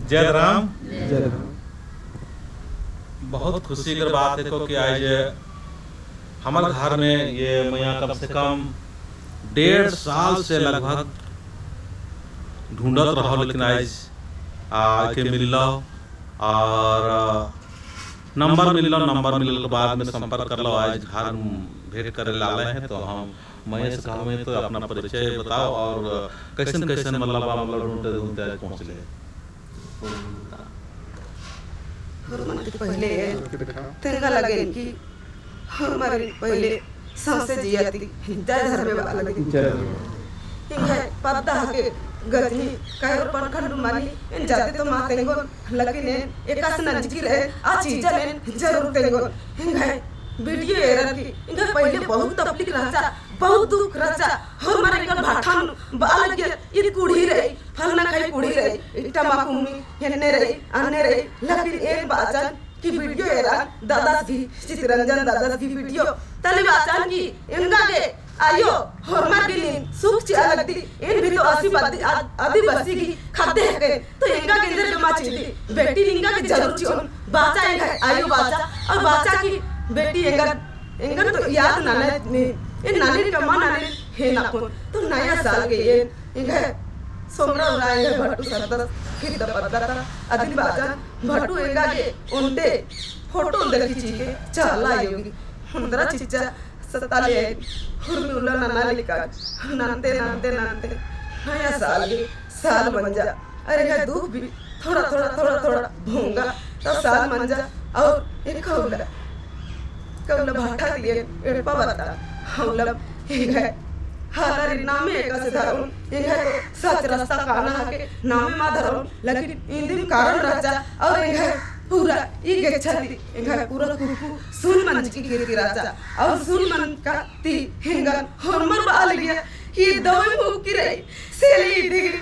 जय राम। जय राम। बहुत खुशी की बात है कि आज हमारे घर में ये मैया कम से कम 1.5 साल से लगभग ढूंढत रहो, लेकिन आज आके मिल लो और नंबर मिल लो। नंबर मिलने के बाद में संपर्क कर लो। आज घर भेंट करे लाले हैं तो हम मैं से कहा में तो अपना परिचय बताओ और कैसन कैसन मतलब आप लोग ढूंढते ढूंढते आज पहुँच ले। पहले तेरा लगे कि हमारे पहले सांसे जिया थी जय धर्म वाला लगे इंगे पद्दा के गजनी कायर पर खंड मानी इन जाते तो मां तेंगो लगे ने एकास नजकी रहे आ चीजा ने जरूर तेंगो इंगे वीडियो एरर की इंगे पहले बहुत तकलीफ रहता, बहुत दुख रहता। हमारे कल भाठान बाल के ये कुड़ी रही फलना खाई कुड़ी रही टमाकुमी हेने रही आने रही, लेकिन एक बाचन की वीडियो एरर दादा की चित्ररंजन दादा की वीडियो तले बाचन की इंगा के आयो हमारे लिए सुख ची अलग थी इन भी तो आदिवासी की खाते हैं तो इंगा के अंदर जमा चली बेटी इंगा के जरूर चियोन बाचा इंगा आयो बाचा और बाचा की बेटी इंगा तो याद नाने इन नाने का मन नाने है ना कौन तो नया साल के ये इंगा सोमरा उराएंगे भट्टू सरदर फिर दपदर अदिल बाजा भट्टू इंगा के उनते फोटो देखी चीके चला योगी हुंदरा चिच्चा सताले हुर्मी उल्ला नाना लिखा नंते नंते नंते नया साल बन जा। अरे क्या दुख भी थोड़ा थोड़ा थोड़ा थोड़ा भूंगा तो साल बन जा। और एक कौला भाटा दिए एड़पा बता हौला एक है हालारी नामे एक से धरुन एक है सच रास्ता काना के नामे मा धरुन, लेकिन इन दिन कारण राजा और एक है पूरा ये गच्छति एक है पूरा कुरकु सुन मन की कीर्ति राजा और सुन मन का ती हिंगन हरमर बाल गया कि दवे मुकी रही सेली डिग्री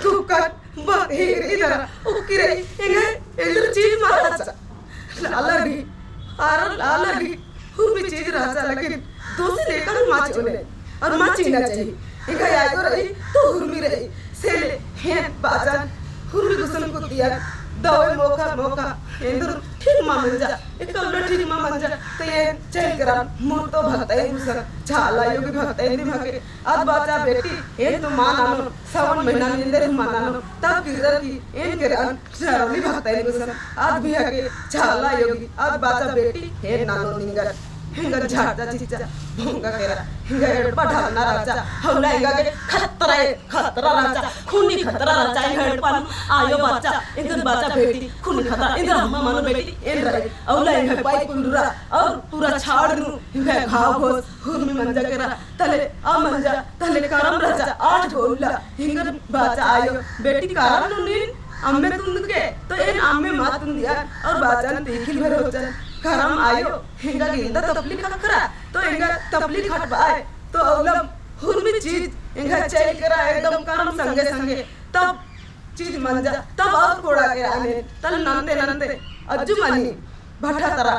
कुकर बहेर इधर उकी रही एक है इधर चीज मारा लालगी लालगी हुर्मी चीज राजा, लेकिन दोसे लेकर माच होने और माची ना चाहिए एक है आयो रही तो हुर्मी रही सेले हैं बाजान हुर्मी गुसन को दिया दवे मौका इंदर ठीक मा मंजा एक कौला ठीक मा मंजा तो ये चल करा मोर तो भक्त है गुसन झाला योगी भक्त है दिमागे आज बाचा बेटी ये तो मान आनो सावन महीना निंदर मान आनो तब किधर की इन के चरली भक्त है गुसन आज भी आगे झाला योगी आज बाचा बेटी हे नानो निंगर हिंगर झाड़ा चिचा भोंगा केरा हिंगर पढ़ाना राजा हौला हिंगा के खतरा राजा खूनी खतरा राजा हिंगर पान आयो बच्चा इधर बच्चा बेटी खूनी खतरा इधर हम मानो बेटी इन रहे हौला हिंगर पाई कुंडरा और पूरा छाड़ दूं हिंगर घाव घोस हुर्मी मंजा केरा तले आ मंजा तले करम राजा आठ ढोला हिंगर बच्चा आयो बेटी करम नुनीन अम्मे तुंद के तो इन अम्मे मात तुंद दिया और बच्चा ने देखिल भर हो जाए करम आयो हिंगा गिंदा तपलीक खकरा तो हिंगा तपलीक हटवाए तो अवलम हुर्मी चीज हिंगा चल करा एकदम करम संगे संगे तब चीज मन जा तब और कोड़ा के आने तल नंदे नंदे अज्जू मनी भट्टा तरा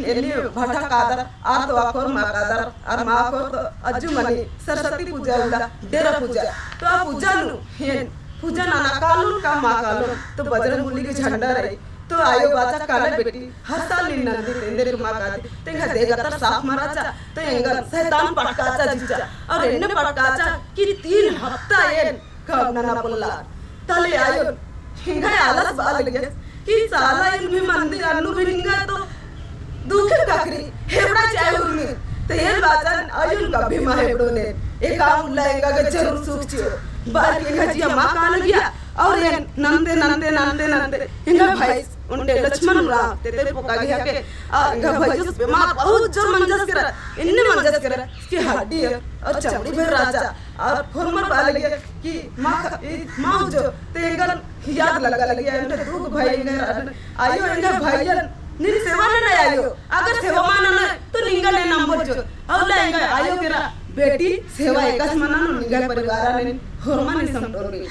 एली भट्टा कादर आ तो आकोर मा कादर और मा को तो अज्जू मनी सरस्वती पूजा उला डेरा पूजा तो आ पूजा नु हे पूजा नाना कालून का मा कालून तो बजरंगबली के झंडा रही तो आयो बाचा काले बेटी हर साल नंदी तेंदे मा कादी तेंगा देगा तर साफ माराचा तो एंगा शैतान पटकाचा जिचा और एने पटकाचा कि 3 हफ्ता ये कब नाना पुल्ला तले आयो हिंगा आलस बाल गया कि साला इन भी मंदिर अनु भी हिंगा तो दुखे काकरी हेबड़ा चाहे उर्मी तो ये बाचन आयो का भी मा हेबड़ो ने एक काम लाएगा के जरूर सुख छियो बाल के हजिया मा काल गया और ये नंदे नंदे नंदे नंदे हिंगा भाई उनने लक्ष्मण रा तेरे पोका गया के हिंगा भाई उस पे मां बहुत जोर मंजस करा इन्ने मंजस करा कि हड्डी और चमड़ी भर राजा और फॉर्मर बाल गया कि मां जो तेंगल याद लगा लगिया इन्ने दुख भाई ने आयो हिंगा भाईयन निर सेवा न आयो अगर सेवा मान न तो निंगा ने नंबर जो और लाएंगे आयो केरा बेटी सेवा एकाच मनानो निंगा परिवाराने होरमाने समटोर गई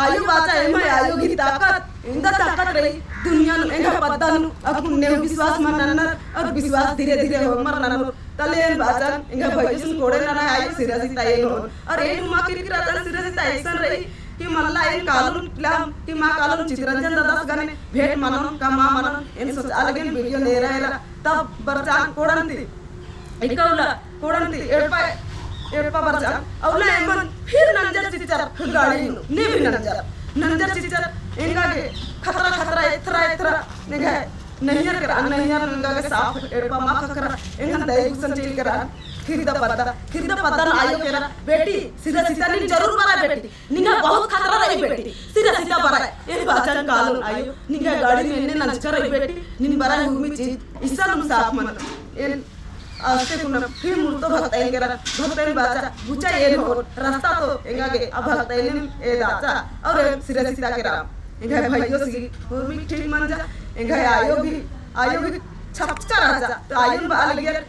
आयो बाचा एमा आयो की ताकत इंदा ताकत रही दुनिया नु एंगा पद्दानु अपुन्ने विश्वास मनन और विश्वास धीरे धीरे होमर नन तले बाचा एंगा भजन कोड़े न आयो सिरासी ताये नो और ए मा किरकिरा तन सिरासी ताये सन रही की मल्ला इन कालून क्लाम की मा कालून चित्रंजन दादास गाने भेट मनन का मा मनन इन सोच अलगेन वीडियो ले रहा तब बरचान कोड़ंती इकौला कोड़ंती एड़पा बरचान औला एमन फिर नंजर चिचर गाड़ी ने भी नंजर चिचर इंगा के खतरा इथरा नेगा नहियर करा नहियर इंगा के साफ एड़पा मा खकरा इंगा दई संचेल करा खिरदा पता ना आयो केरा बेटी सीधा नहीं जरूर बरा बेटी निंगा बहुत खतरा रही बेटी सीधा बरा ए बाचन कालून आयो निंगा गाड़ी में ने नंचकर रही बेटी निन बरा हुमी चीज इसा तुम साफ मन एन आस्ते कुना फिर मुर्तो भक्ताइन केरा भक्ताइन बाचा बुचा ये हो रास्ता तो एंगा के अब भक्ताइन ए दाचा और सीधा केरा एंगा भाइयों सी हुमी ठीक मन जा एंगा आयो भी छपचा राजा तो आयो बाल गया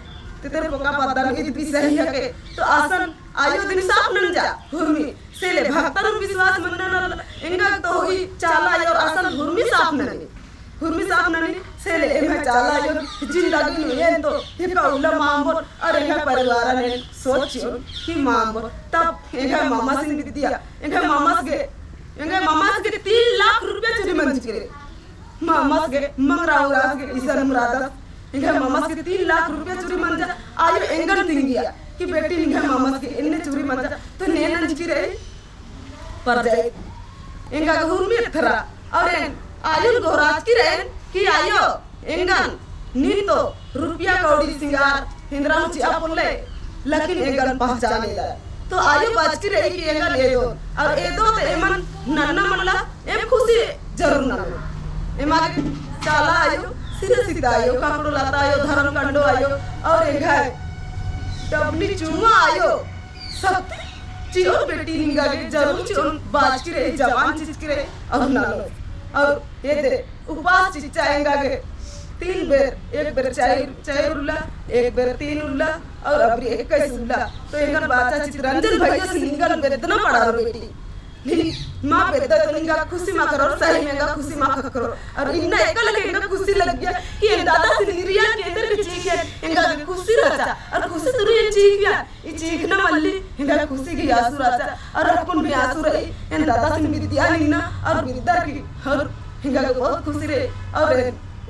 तेरे पोका पता नहीं भी सही है के तो आसन आयो दिन साफ नन जा हुर्मी सेले भक्तन विश्वास मनन इंगा तो ही चाला और आसन हुर्मी साफ ननी सेले एम चाला और जिंदगी में ये तो ये कौला मांबो और एंगा परिवार ने सोचियो कि मांबो तब एंगा मामा सिंह दिया एंगा मामा के 3 लाख रुपया चोरी मंज करे मामा के मंगराव राज के ईसर मुरादा इंगा मामा के 3 लाख रुपया चोरी मंजा आयो एंगन तिंगिया कि बेटी इंगा मामा के इन्ने चोरी मंजा तो नेन जी रे पर जाए इंगा हुर्मी थरा और आयो गोराज की रे कि आयो एंगन नी तो रुपया कौड़ी सिंगार हिंद्रा मुची आपले लेकिन एंगन पहचाने ला तो आयो बाज की रे कि एंगन ले दो और ए दो ते एमन नन्ना मनला एम खुशी जरूर ना एमा चाला आयो सीधा आयो काकड़ो लाता आयो धर्म कंडो आयो और एक है डबली चुमा आयो सब चियोन बेटी निंगा के जरूर चियोन बाज की रहे जवान चीज की रहे और ना लो और ये दे उपास चिचाएंगा के 3 बेर एक बेर चाय उल्ला एक बेर 3 उल्ला और अब 21 उल्ला तो एंगन बाचा चित्रंजन भैया से निंगन बेदना पड़ा रो बेटी माँ बेदा तो निंगा खुशी माँ करो सही में खुशी माँ करो और इन्ना एकल के इन्ना खुशी लग गया कि दादा से निरिया के अंदर के चीख है इनका खुशी रहता और खुशी तो ये चीख गया ये चीख ना मल्ली इनका खुशी की आंसू रहता और अपन भी आंसू रही इन दादा से निरिया नीना और बिरदा की और इनका बहुत खुशी रहे और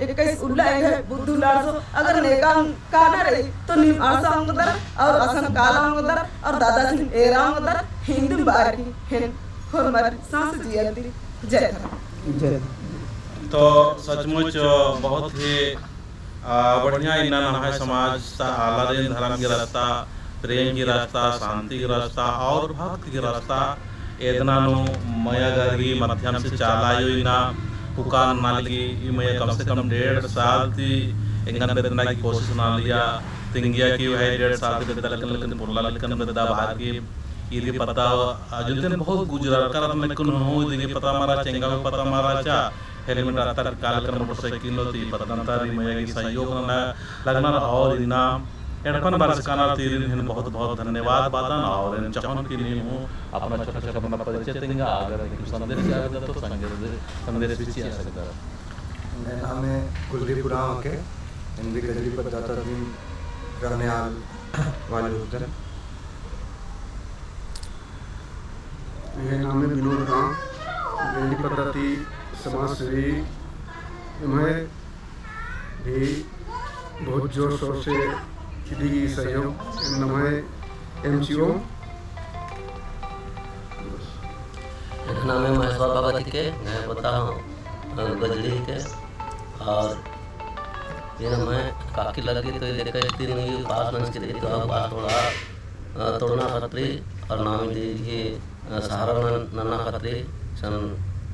21 उल्ला है बुद्धू लाड़ो अगर नेकाम काना रही तो निम आरसा अंगदर और असम काला अंगदर और दादा से एरा अंगदर हिंदू बारी हैं हमारी सांस जियाती जय तो सचमुच बहुत ही बढ़िया इन्ना नहाय समाज आलादीन धर्म की रास्ता प्रेम की रास्ता शांति की रास्ता और भक्ति की रास्ता एदनानु मया गरी मध्यम से चालायो इना पुकार नालगी मैं कम से कम 1.5 साल थी इंगन बेदना की कोशिश ना लिया तिंगिया की है 1.5 साल के बेदला लेकिन पुरला लेकिन बेदा बाहर की ये पता अजुन बहुत गुजरा कर मैं कुन हो ये पता मारा चेंगा में पता मारा चा हेलमेट आता काल कर मोटरसाइकिल होती पता तारी मैं की सहयोग ना लगना और इना एडपन बार काना तीन हिन बहुत बहुत धन्यवाद बादन और इन चाहन की नहीं हूं अपना छोटा छोटा अपना परिचय देंगे अगर संदेश आएगा तो संदेश भी आ सकता है। मेरा नाम है कुलदीप राव के हिंदी गजली पर जाता दिन करने वाले होते हैं। मेरा नाम है विनोद राम गजली पद्धति समाज सेवी मैं भी बहुत जोर शोर से दी सहयोग नमय MCO। मेरा नाम है महेश्वर भगवती के मैं बता हूँ गजली के और ये ना मैं काकी लगी तो देखा एक दिन ये पास बन के देखी तो पास थोड़ा तोड़ना खतरी और नाम दे सहारा नन्ना खतरी सन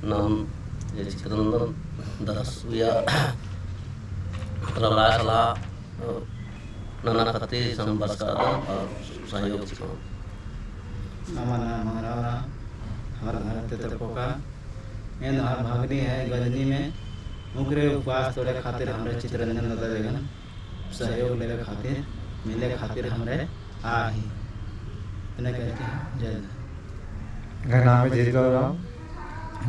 नाम ये चित्रनंदन 10 या रलाय सलाह नन्ना खतरी सन बस का और सहयोग छिको हमारा हमारा घर तेतरपोका एन हर भागनी है गजनी में मुकरे उपवास तोड़े खातिर हमरे चित्ररंजन दादा देगन सहयोग लेवे खातिर मिले खातिर हमरे आ ही इतने कहते हैं जय घर नाम है जेजगांव राम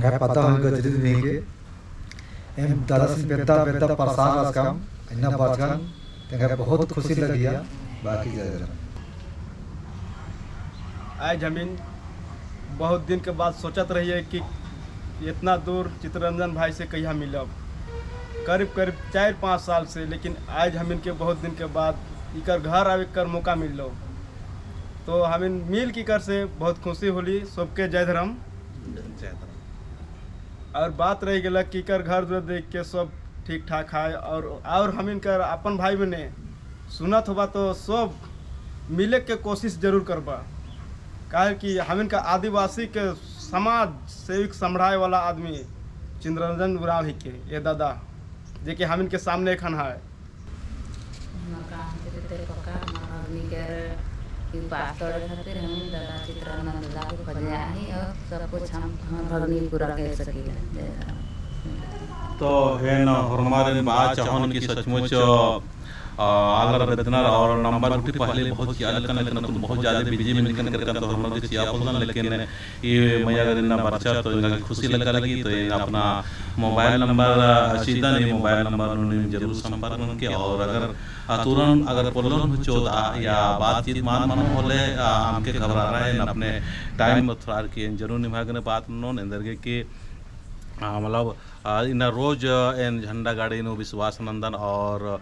घर पता हम गजरी नहीं के एम दादा से बेटा परेशान आज काम अन्ना बातगान तेरे बहुत खुशी लगी है बाकी जय आज जमीन बहुत दिन के बाद सोचत रहिए कि इतना दूर चित्तरंजन भाई से कहिया मिलब, करीब करीब 4-5 साल से, लेकिन आज हम इनके बहुत दिन के बाद इकर घर आवे कर मौका मिल लो, तो हम मिल की कर से बहुत खुशी होली। सबके जय धर्म। और बात रह गया कि इकर घर जो देख के सब ठीक ठाक है, और हम इनकर अपन भाई बने सुनत होबा तो सब मिले के कोशिश जरूर करबा, काहे कि हम इनका आदिवासी के समाज सेविक संभराए वाला आदमी चित्तरंजन उरांव ही के ये दादा जे कि हम इनके सामने एखन है। पातोड़े खातिर हम दादा चित्तरंजन दादा को खोजे आई और सब कुछ हम भगनी पूरा कर सकीला। तो है न हमारे बात चाहन की सचमुच आलर वेदनर और नंबर उठी पहले बहुत किया लेकिन तो बहुत ज़्यादा बिजी में निकल कर तो हम लोग किया बोलना, लेकिन ये मैया अगर इतना बच्चा तो इनका खुशी लगी तो ये अपना मोबाइल नंबर सीधा नहीं मोबाइल नंबर उन्होंने जरूर संपर्क उनके, और अगर तुरंत अगर प्रॉब्लम चौथा या बातचीत मानो होले हमके खबर आ रहा है अपने टाइम थोड़ा किए जरूर निभागने बात नोन अंदर के मतलब इन रोज इन झंडा गाड़ी नो विश्वास नंदन और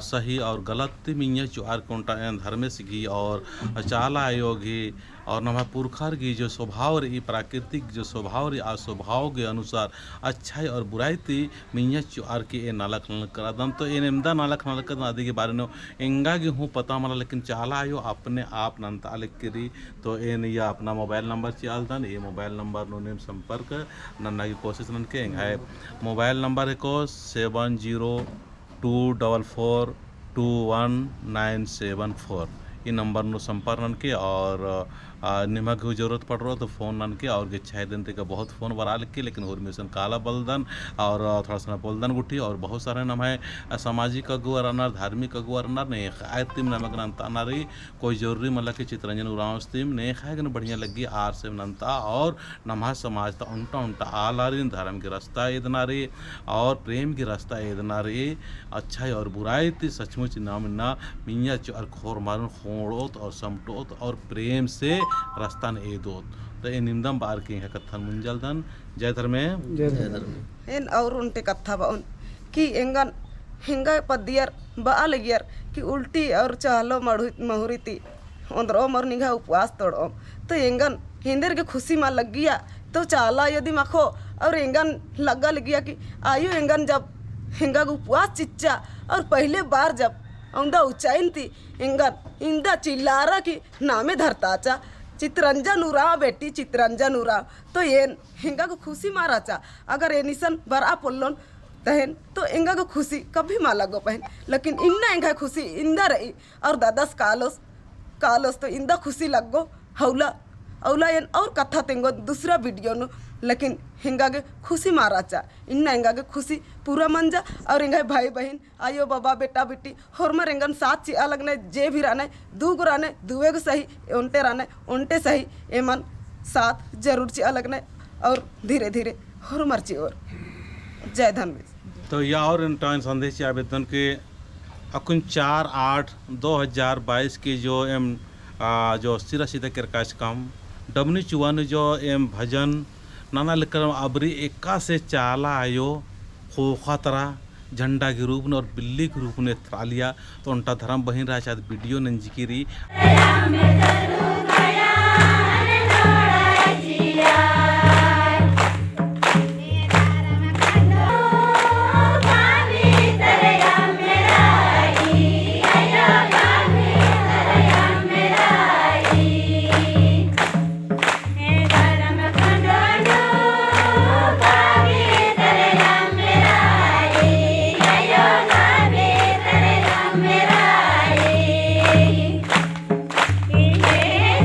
सही और गलत मिया चुआर कोंटा इन धर्मे सिगी और चाला आयोगी और नम पुरखर की जो स्वभाव रही प्राकृतिक जो स्वभाव रही स्वभाव के अनुसार अच्छाई और बुराई थी मिया चुआर की ए नालक नलकदम तो इन इमदा नालक नलकद आदि के बारे में इंगा की हूँ पता मला, लेकिन चाला आयो अपने आप नंता लिख करी तो इन या अपना मोबाइल नंबर चाल दन ये मोबाइल नंबर नो संपर्क नन्ना की कोशिश नन के है मोबाइल नंबर को 7024421974 ये नंबर नो संपर्क नन के, और निमक की जरूरत पड़ रहा तो फ़ोन नन के और 6 दिन तक बहुत फ़ोन बरा लिख के, लेकिन और मिशन काला बलदन और थोड़ा सा बोलदन गुठी और बहुत सारे नाम है सामाजिक अगुआ रनर धार्मिक अगुआ रनर नहीं खाए तीम नमक नंता ना रही कोई जरूरी मतलब कि चित्तरंजन उरांव तीम नहीं खाए बढ़िया लगी आर से नंता और नमा समाज ता उनटा उनटा आला रही धर्म के रास्ता इतना रही और प्रेम की रास्ता इतना रही अच्छाई और बुराई थी सचमुच नाम ना मियाँ और खोर मारून खोड़ोत और समटोत और प्रेम से रास्ता ने एदोत तो ये निम्दम बार की है कत्थन मुंजल धन जय धर्मे इन और उनते कत्था बाउन कि एंगन हिंगा पदियर बाल गियर कि उल्टी और चालो महुरी थी अंदर मर निघा उपवास तोड़ो तो एंगन हिंदर के खुशी में लग गया तो चाला यदि मखो और एंगन लगा लग गया कि आयु एंगन जब हिंगा का उपवास चिच्चा और पहले बार जब औंदा ऊंचाइन थी एंगन इंदा चिल्लारा की नामे धरताचा चित्तरंजन उरांव बेटी चित्तरंजन उरांव तो ये हिंगा को खुशी मारा चा अगर ये निशन बरा पोलन तहन तो एंगा को खुशी कभी माला गो पहन, लेकिन इन्ना एंगा खुशी इंदा रही और दादस कालोस तो इंदा खुशी लग गो हौला औला एन और कथा तेंगो दूसरा वीडियो नो, लेकिन हिंगा के खुशी मारा चा इन्ना हिंगा के खुशी पूरा मन जा और हिंगा भाई बहन आयो बाबा बेटा बेटी होरमर एंगन साथ ची अलग ने जे भी रहने दू गो रहने दुए को सही उनटे रहने उनटे सही एमन साथ जरूर ची अलग ने और धीरे धीरे होरमर ची और जय धन। तो या और इंटर्न संदेश आवेदन के अकुन 4/8/2022 की जो सिरा सीधा किरकाश काम डबनी चुवान जो एम भजन नाना लेकर अबरी एका से चाला आयो खोखा तरह झंडा के रूप में और बिल्ली के रूप में थ्रालिया तो उनका धर्म बहन रहा शायद वीडियो नंजिकिरी Yeah.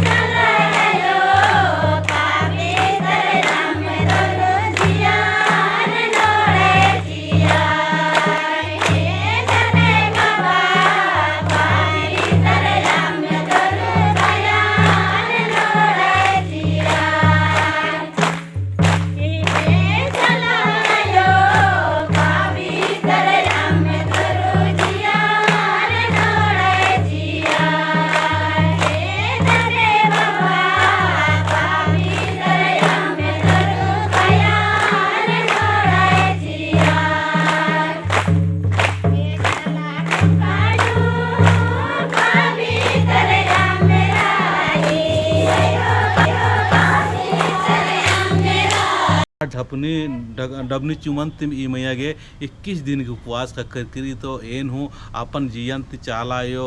डपनी डबनी चुमंत ई मैया गे 21 दिन के उपवास का करी तो एन हूँ अपन जियंत चालायो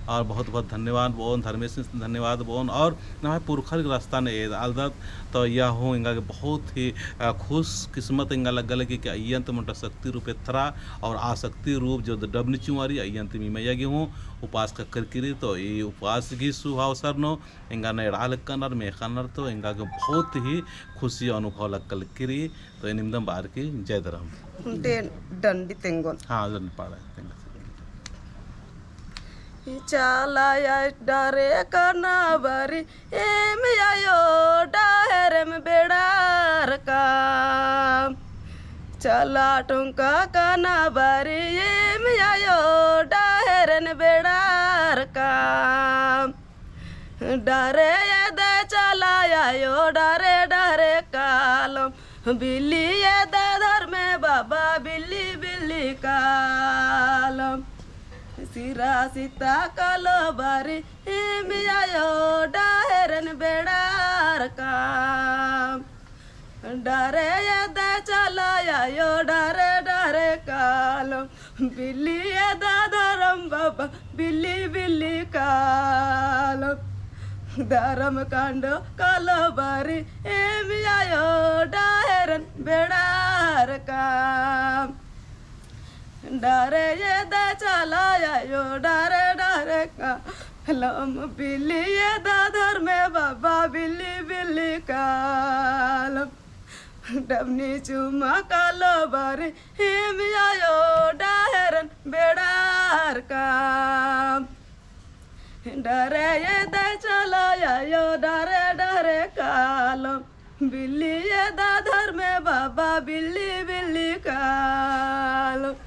और बहुत बहुत धन्यवाद बोन धर्मेश धन्यवाद बोन और ना पुरखर के रास्ता ने आदत तो यह हूँ इंगा के बहुत ही खुश किस्मत इंगा लगल कि अयंत मोटा शक्ति रूपे थरा और आसक्ति रूप जो डबनी चुमारी अयंत मी मैया गे हूँ उपवास का करी तो ये उपवास की शुभ अवसर नो इंगा नेड़ा लक्कनर मेखनर तो इंगा के बहुत ही खुशी अनुभव लक्कल करी तो निम्दम बार की जय धर्म डंडी तेंगोन हाँ जन पाड़ा चालाया डरे कना बारी एम आयो डाहरम बेड़ार का चला टुंका कना बारी एम आयो डाहरन बेड़ार का डरे दे चला आयो डरे डरे कालम बिल्ली दे धर में बाबा बिल्ली बिल्ली कालम सिरा सीता कालो बारी आयो डाहरन बेड़ार का डरे दे चला आयो डरे डरे कालो बिल्ली दा धरम बाबा बिल्ली बिल्ली कालो धर्म कांड कालो बारी आयो डाहरन बेड़ार का डरे दे चला आयो डरे डरे का लम बिल्ली दा धर में बाबा बिल्ली बिल्ली कालम डबनी चुमा कालो बारी आयो डाहरन बेड़ार का डरे दे चला आयो डरे डरे कालम बिल्ली दा धर में बाबा बिल्ली बिल्ली कालम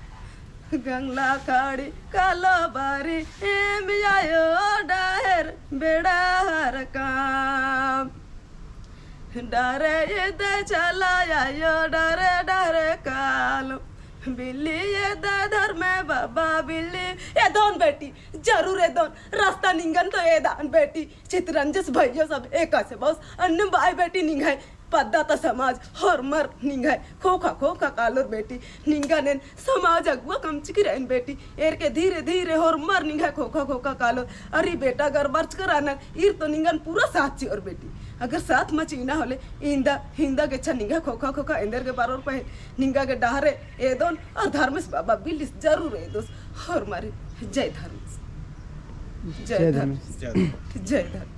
गंगला खाड़ी कालो बारी आयो डाहर बेड़ार का डरे दे चला आयो डरे डरे कालो बिल्ली दे धर में बाबा बिल्ली ए दोन बेटी जरूर ए दोन रास्ता निंगन तो ए दान बेटी चितरंजस भैया सब एक से बस अन्य भाई बेटी निंगाई पद्दाता समाज हरमर निंगाई खोखा कालोर बेटी निंगानेन समाज अगुआ कमचिकी रहन बेटी एर के धीरे धीरे हरमर निंगाई खोखा कालोर अरे बेटा घर बर्च कर आना ईर तो निंगन पूरा साथ और बेटी अगर साथ में चीना होले हिंदा के अच्छा निंगा खोखा इंदर के बारोर पे निंगा के डहरे ए दोन और धर्मेश बाबा बिल्लिस जरूर ए दोस हरमारे जय धर्मेश जय धर्मेश जय धर्मेश